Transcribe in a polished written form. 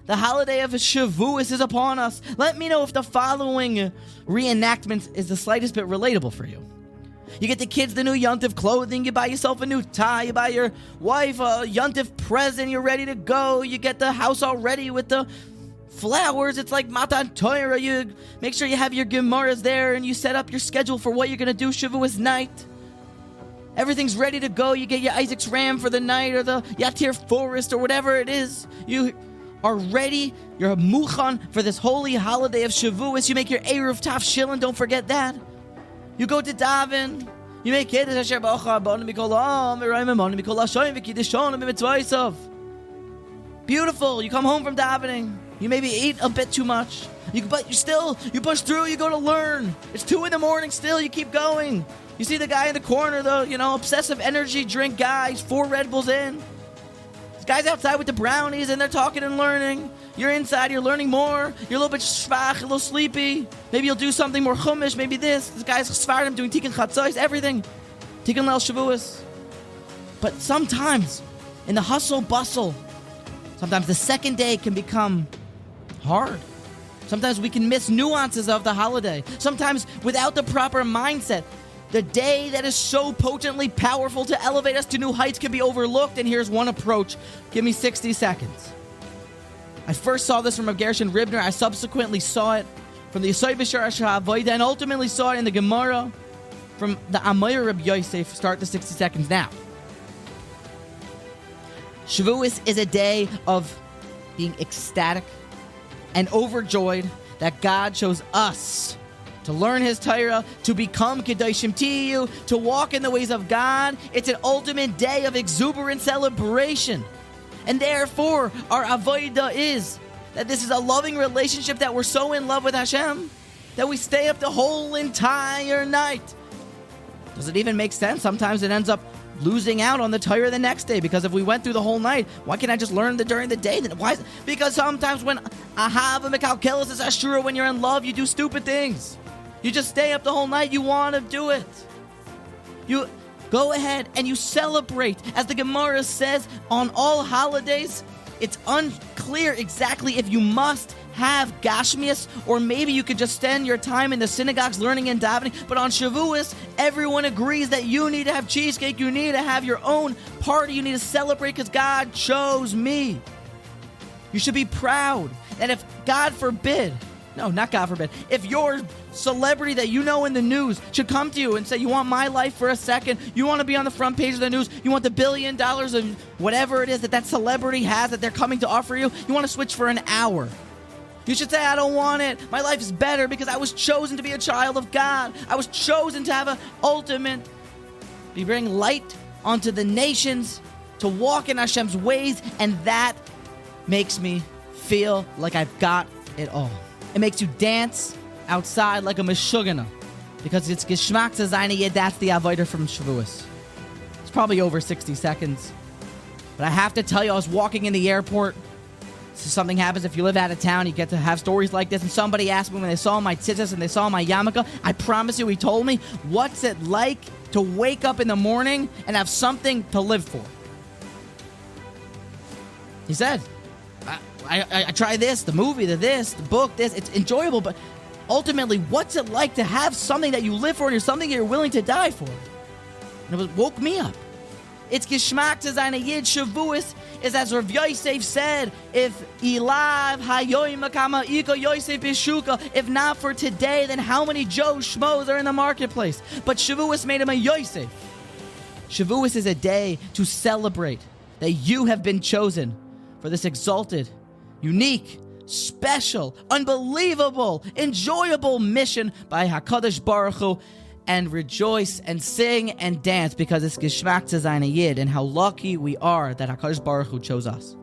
the holiday of Shavuos is upon us. Let me know if the following reenactment is the slightest bit relatable for you. You get the kids the new Yom Tov clothing, you buy yourself a new tie, you buy your wife a Yom Tov present, you're ready to go, you get the house all ready with the flowers, it's like Matan Torah, you make sure you have your Gemaras there, and you set up your schedule for what you're going to do Shavuos night. Everything's ready to go, you get your Isaac's ram for the night, or the Yatir forest, or whatever it is. You are ready, you're muchan for this holy holiday of Shavuos. You make your Eruv Tafshilin, don't forget that. You go to daven, you make Kiddush Asher B'ocha Abonu Mikol Ha'am V'Roim Amonu Mikol Hashoyim V'Kiddushonim V'Mitzvaysav. Beautiful. You come home from davening, you maybe eat a bit too much, but you push through, you go to learn. It's 2 a.m. still, you keep going. You see the guy in the corner, the obsessive energy drink guy, he's 4 Red Bulls in. This guy's outside with the brownies and they're talking and learning. You're inside, you're learning more. You're a little bit shvach, a little sleepy. Maybe you'll do something more chumash, maybe this. This guy's svardim doing tikkun chatzos, everything. Tikkun leil Shavuos. But sometimes, in the hustle bustle, sometimes the second day can become hard. Sometimes we can miss nuances of the holiday. Sometimes without the proper mindset, the day that is so potently powerful to elevate us to new heights can be overlooked, and here's one approach. Give me 60 seconds. I first saw this from Rav Gershon Ribner. I subsequently saw it from the Yesod B'Shar HaAvodah, and ultimately saw it in the Gemara from the Amayr Reb Yosef. Start the 60 seconds now. Shavuos is a day of being ecstatic and overjoyed that God chose us to learn His Torah, to become Kedoshim Tiyu, to walk in the ways of God. It's an ultimate day of exuberant celebration. And therefore, our avodah is that this is a loving relationship, that we're so in love with Hashem that we stay up the whole entire night. Does it even make sense? Sometimes it ends up losing out on the Torah the next day, because if we went through the whole night, why can't I just learn during the day? Why? Because sometimes when ahava mekalkelis is ashura, when you're in love, you do stupid things. You just stay up the whole night. You want to do it. You go ahead and you celebrate. As the Gemara says, on all holidays, it's unclear exactly if you must have gashmias, or maybe you could just spend your time in the synagogues learning and davening. But on Shavuos, everyone agrees that you need to have cheesecake. You need to have your own party. You need to celebrate because God chose me. You should be proud. And if God forbid, no, not God forbid, if your celebrity that you know in the news should come to you and say, you want my life for a second, you want to be on the front page of the news, you want the $1 billion of whatever it is that celebrity has that they're coming to offer you, you want to switch for an hour. You should say, I don't want it. My life is better because I was chosen to be a child of God. I was chosen to have an ultimate, to bring light onto the nations, to walk in Hashem's ways, and that makes me feel like I've got it all. It makes you dance outside like a meshugana, because it's Geschmack zu seine Yid. That's the avodah from Shavuos. It's probably over 60 seconds. But I have to tell you, I was walking in the airport. So something happens if you live out of town, you get to have stories like this. And somebody asked me when they saw my tzitzis and they saw my yarmulke, I promise you, he told me, what's it like to wake up in the morning and have something to live for? He said, I try this, the movie, the book, this. It's enjoyable, but ultimately, what's it like to have something that you live for and something that you're willing to die for? And it woke me up. It's Geschmack zu seine Yid. Shavuos is, as Rav Yosef said, if ilav hayoim kama iko Yosef bishuka, if not for today, then how many Joe Schmoes are in the marketplace? But Shavuos made him a Yosef. Shavuos is a day to celebrate that you have been chosen for this exalted, unique, special, unbelievable, enjoyable mission by HaKadosh Baruch Hu, and rejoice and sing and dance because it's Geschmack zu seine Yid, and how lucky we are that HaKadosh Baruch Hu chose us.